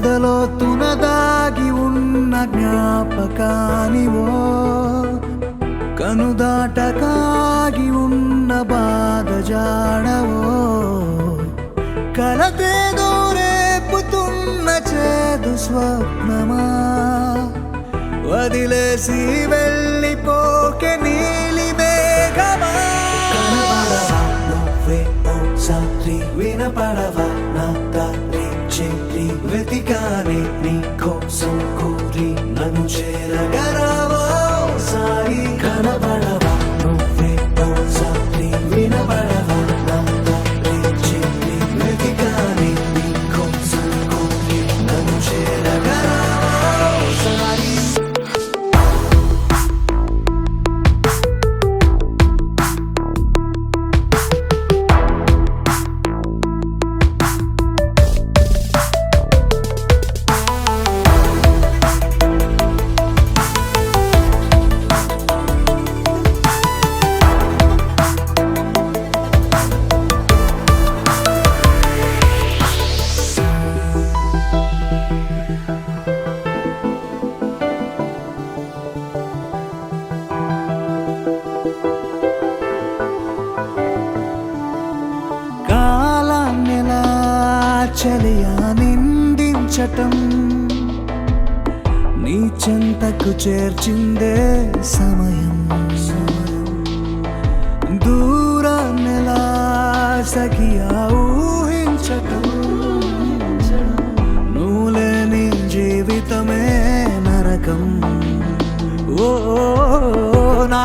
ఎదలో తునదాగి ఉన్న జ్ఞాపకానివో కనుదాటకాగి ఉన్న బాధ జాడవో కలతేదో రేపుతున్న చేదు స్వప్నమా వదిలేసి వెళ్ళిపోకే నీలి మేఘమా కనబడవా నువ్వే ఓసారి వినపడవా నా దారి చేరి వెతికానే నీ కోసం కోరి నన్ను చేరగరావా సారి కనబడవా నువ్వే ఓసారి వినపడవా నా దారి చేరి వెతికానే నీ కోసం కోరి నన్ను చేరగరావా సారి కాలాన్నెలా చలియా నిందించటం నీ చెంతకు చేర్చిందే సమయం దూరాన్నెలా సఖియా ఊహించటం నువ్వులేని జీవితమే నరకం ఓ నా